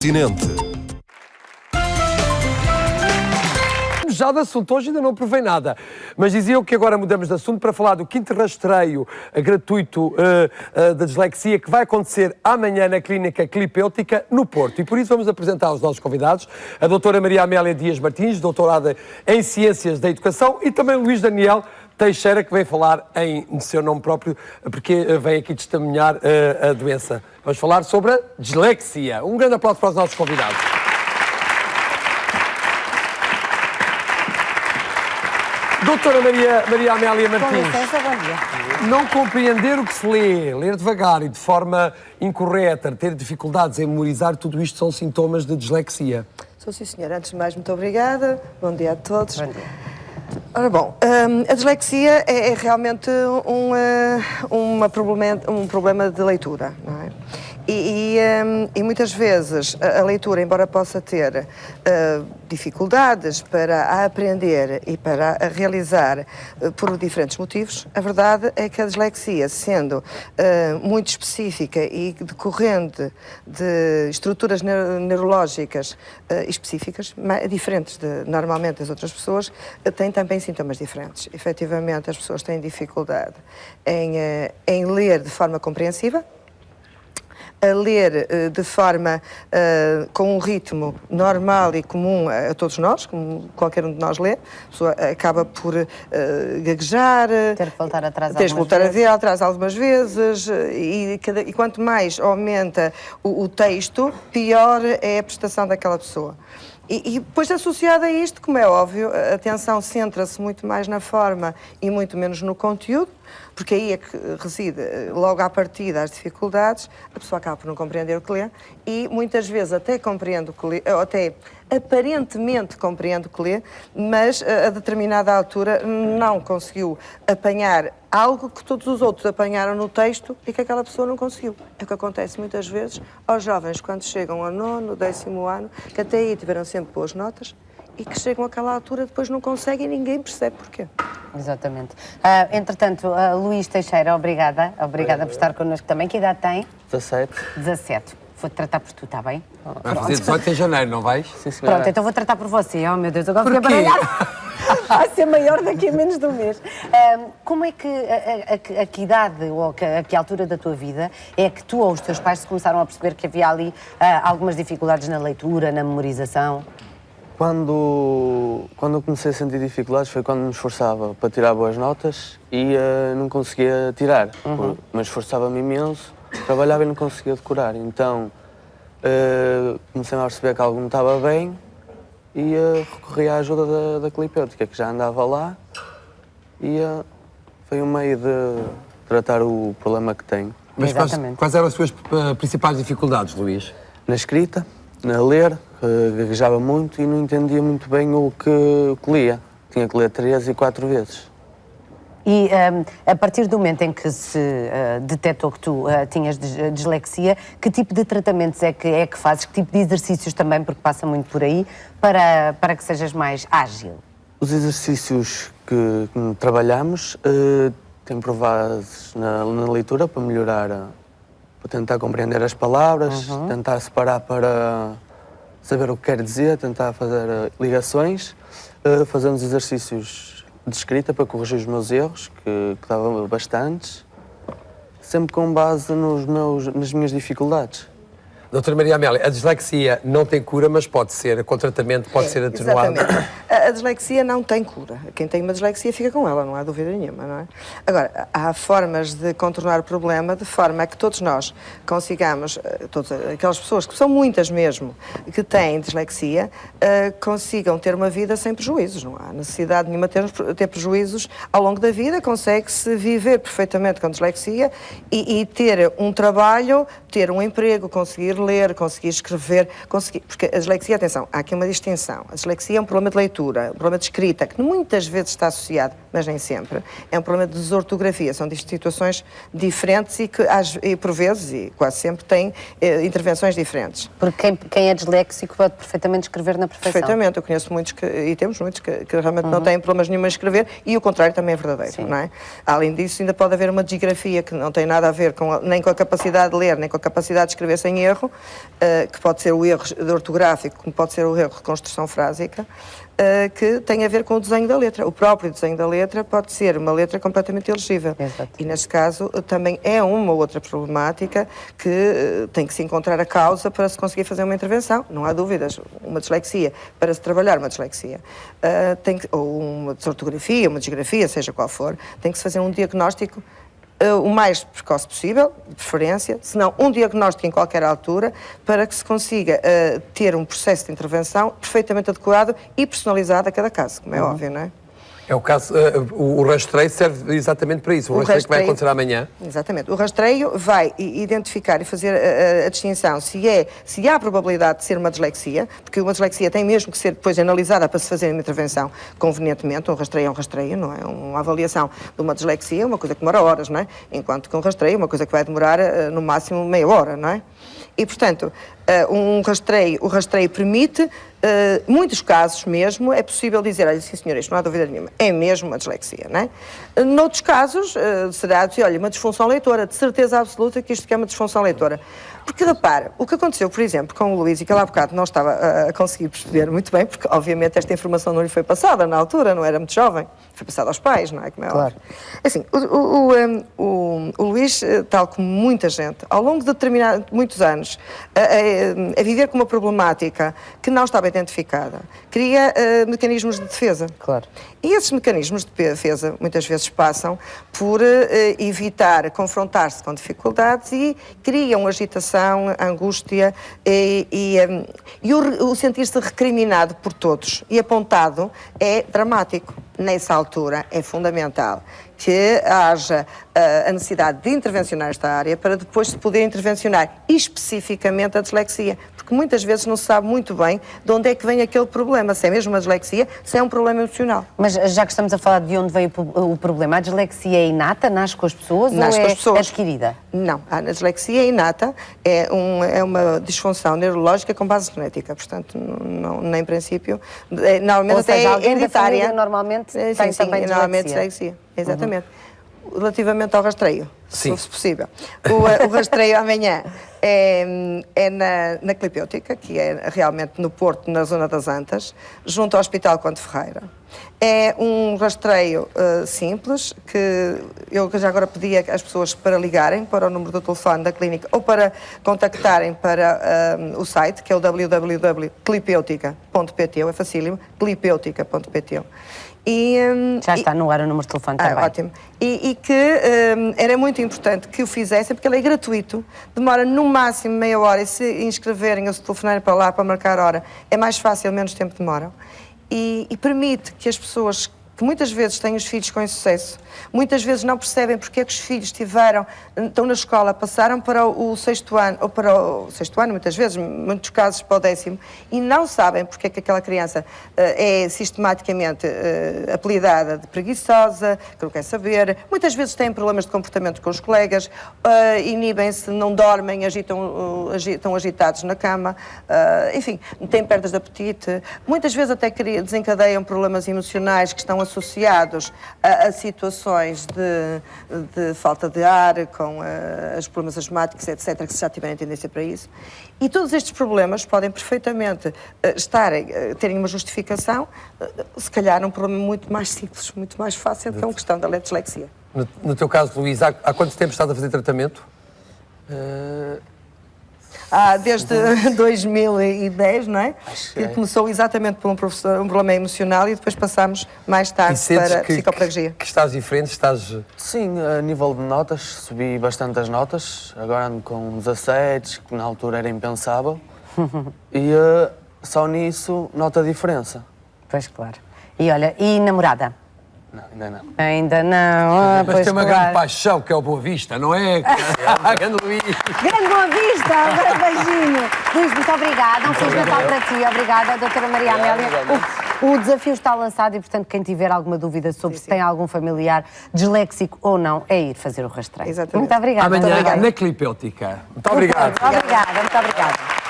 Continente. Já de assunto, hoje ainda não provei nada, mas diziam que agora mudamos de assunto para falar do quinto rastreio gratuito da dislexia que vai acontecer amanhã na Clínica Clipêutica no Porto. E por isso vamos apresentar os nossos convidados, a doutora Maria Amélia Dias Martins, doutorada em Ciências da Educação, e também Luís Daniel Teixeira, que vem falar em seu nome próprio, porque vem aqui testemunhar a doença. Vamos falar sobre a dislexia. Um grande aplauso para os nossos convidados. Doutora Maria Amélia Martins, Com licença, bom dia. Não compreender o que se lê, ler devagar e de forma incorreta, ter dificuldades em memorizar, tudo isto são sintomas de dislexia. Sou sim, senhora. Antes de mais, muito obrigada. Bom dia a todos. Bom dia. Ora bom, a dislexia é realmente um problema de leitura, não é? E muitas vezes a leitura, embora possa ter dificuldades para a aprender e para a realizar por diferentes motivos, a verdade é que a dislexia, sendo muito específica e decorrente de estruturas neurológicas específicas, diferentes normalmente das outras pessoas, tem também sintomas diferentes. Efetivamente, as pessoas têm dificuldade em ler de forma compreensiva, a ler de forma com um ritmo normal e comum a todos nós, como qualquer um de nós lê. A pessoa acaba por gaguejar, Ter que voltar atrás algumas vezes, e quanto mais aumenta o texto, pior é a prestação daquela pessoa. E depois, associado a isto, como é óbvio, a atenção centra-se muito mais na forma e muito menos no conteúdo, porque aí é que reside, logo à partida, as dificuldades. A pessoa acaba por não compreender o que lê e muitas vezes até compreende o que lê, ou até aparentemente compreende o que lê, mas a determinada altura não conseguiu apanhar algo que todos os outros apanharam no texto e que aquela pessoa não conseguiu. É o que acontece muitas vezes aos jovens quando chegam ao 9º, 10º ano, que até aí tiveram sempre boas notas, e que chegam àquela altura depois não conseguem e ninguém percebe porquê. Exatamente. Entretanto, Luís Teixeira, obrigada por estar connosco também. Que idade tem? 17. Vou-te tratar por tu, está bem? Vai fazer 18 em janeiro, não vais? Sim, senhora. Pronto, então vou tratar por você. Oh, meu Deus, agora fiquei baralhada. Vai ser maior daqui a menos de um mês. Como é que, a que idade ou a que altura da tua vida é que tu ou os teus pais se começaram a perceber que havia ali algumas dificuldades na leitura, na memorização? Quando eu comecei a sentir dificuldades foi quando me esforçava para tirar boas notas e não conseguia tirar. Mas esforçava-me imenso, trabalhava e não conseguia decorar. Então comecei a perceber que algo não estava bem e recorri à ajuda da Clipêutica, que já andava lá, e foi um meio de tratar o problema que tenho. Mas quais eram as suas principais dificuldades, Luís? Na escrita, na ler, gaguejava muito e não entendia muito bem o que lia. Tinha que ler 3 e 4 vezes. E a partir do momento em que se detectou que tu tinhas dislexia, que tipo de tratamentos é que fazes? Que tipo de exercícios também, porque passa muito por aí, para que sejas mais ágil? Os exercícios que trabalhamos têm provados na leitura para melhorar, para tentar compreender as palavras, tentar separar para saber o que quer dizer, tentar fazer ligações. Fazemos exercícios de escrita para corrigir os meus erros, que davam bastantes, sempre com base nas minhas dificuldades. Doutora Maria Amélia, a dislexia não tem cura, mas pode ser, com tratamento pode ser atenuada. Exatamente. A dislexia não tem cura. Quem tem uma dislexia fica com ela, não há dúvida nenhuma, não é? Agora, há formas de contornar o problema de forma a que todos nós consigamos, todas aquelas pessoas, que são muitas mesmo, que têm dislexia, consigam ter uma vida sem prejuízos. Não há necessidade nenhuma de ter prejuízos ao longo da vida. Consegue-se viver perfeitamente com dislexia e ter um trabalho, ter um emprego, conseguir ler, conseguir escrever, porque a dislexia, atenção, há aqui uma distinção. A dislexia é um problema de leitura, um problema de escrita, que muitas vezes está associado mas nem sempre. É um problema de desortografia, são situações diferentes e que, e por vezes, e quase sempre, têm intervenções diferentes. Porque quem é disléxico pode perfeitamente escrever na perfeição. Perfeitamente, eu conheço muitos e temos muitos que realmente não têm problemas nenhum em escrever, e o contrário também é verdadeiro, não é? Além disso, ainda pode haver uma disgrafia que não tem nada a ver nem com a capacidade de ler, nem com a capacidade de escrever sem erro, que pode ser o erro ortográfico, como pode ser o erro de construção frásica, que tem a ver com o desenho da letra. O próprio desenho da letra pode ser uma letra completamente ilegível. Exato. E, neste caso, também é uma outra problemática que tem que se encontrar a causa para se conseguir fazer uma intervenção. Não há dúvidas. Uma dislexia, para se trabalhar uma dislexia, ou uma desortografia, uma disgrafia, seja qual for, tem que se fazer um diagnóstico o mais precoce possível, de preferência, se não um diagnóstico em qualquer altura, para que se consiga ter um processo de intervenção perfeitamente adequado e personalizado a cada caso, como é óbvio, não é? É o caso, o rastreio serve exatamente para isso. O rastreio que vai acontecer amanhã. Exatamente. O rastreio vai identificar e fazer a distinção se há probabilidade de ser uma dislexia, porque uma dislexia tem mesmo que ser depois analisada para se fazer uma intervenção convenientemente. Um rastreio é um rastreio, não é? Uma avaliação de uma dislexia é uma coisa que demora horas, não é? Enquanto que um rastreio é uma coisa que vai demorar no máximo meia hora, não é? E, portanto, o rastreio permite, muitos casos mesmo, é possível dizer, olha, sim senhor, isto não há dúvida nenhuma, é mesmo uma dislexia, não é? Noutros casos, será dizer, olha, uma disfunção leitora, de certeza absoluta que isto é uma disfunção leitora. Porque, repara, o que aconteceu, por exemplo, com o Luís, e que ele há bocado não estava a conseguir perceber muito bem, porque, obviamente, esta informação não lhe foi passada na altura, não era muito jovem, foi passada aos pais, não é? Como é claro. Assim, o Luís, tal como muita gente, ao longo de muitos anos, a viver com uma problemática que não estava identificada, cria mecanismos de defesa. Claro. E esses mecanismos de defesa, muitas vezes, passam por evitar confrontar-se com dificuldades e criam agitação, angústia e o sentir-se recriminado por todos e apontado é dramático. Nessa altura é fundamental que haja a necessidade de intervencionar esta área para depois se poder intervencionar especificamente a dislexia, porque muitas vezes não se sabe muito bem de onde é que vem aquele problema, se é mesmo uma dislexia, se é um problema emocional. Mas já que estamos a falar de onde veio o problema, a dislexia é inata, nasce com as pessoas Nasce ou com as é pessoas. adquirida? Não, a dislexia inata é uma disfunção neurológica com base genética, portanto, nem princípio, normalmente Ou seja, é alguém da hereditária. família normalmente tem também normalmente dislexia. dislexia, exatamente. Relativamente ao rastreio, Sim. se possível. O rastreio amanhã é na Clipêutica, que é realmente no Porto, na zona das Antas, junto ao Hospital Conde Ferreira. É um rastreio simples, que eu já agora pedi às pessoas para ligarem para o número do telefone da clínica ou para contactarem para o site, que é o www.clipeutica.pt, é facílimo, clipeutica.pt. Já está no ar o número de telefone também. Ótimo. E que era muito importante que o fizessem, porque ele é gratuito, demora no máximo meia hora, e se inscreverem ou se telefonarem para lá para marcar hora, é mais fácil, menos tempo demoram. E permite que as pessoas que muitas vezes têm os filhos com insucesso, muitas vezes não percebem porque é que os filhos estão na escola, passaram para o 6º ano, ou para o 6º ano, muitas vezes, muitos casos para o 10º, e não sabem porque é que aquela criança é sistematicamente apelidada de preguiçosa, que não quer saber, muitas vezes têm problemas de comportamento com os colegas, inibem-se, não dormem, estão agitados na cama, enfim, têm perdas de apetite, muitas vezes até desencadeiam problemas emocionais que estão associados a situações de falta de ar, com os problemas asmáticos, etc., que se já tiverem tendência para isso. E todos estes problemas podem perfeitamente terem uma justificação, se calhar um problema muito mais simples, muito mais fácil, que é uma questão da dislexia. No teu caso, Luís, há quanto tempo estás a fazer tratamento? Desde 2010, não é? Que começou exatamente por um problema emocional e depois passámos mais tarde para psicopedagogia. Que estás diferente? Sim, a nível de notas, subi bastante as notas, agora ando com 17, que na altura era impensável, e só nisso nota a diferença. Pois, claro. E olha, e namorada? Não, ainda não. Ainda não. Mas tem uma grande paixão, que é o Boa Vista, não é? Grande Luís. Grande Boa Vista, um grande beijinho. Luís, muito obrigada. Um Feliz Natal para ti. Obrigada, doutora Maria Amélia. O desafio está lançado e, portanto, quem tiver alguma dúvida sobre se tem algum familiar disléxico ou não, é ir fazer o rastreio. Exatamente. Muito obrigada. Amanhã obrigada. na Clipéutica. Muito obrigado. Muito obrigada.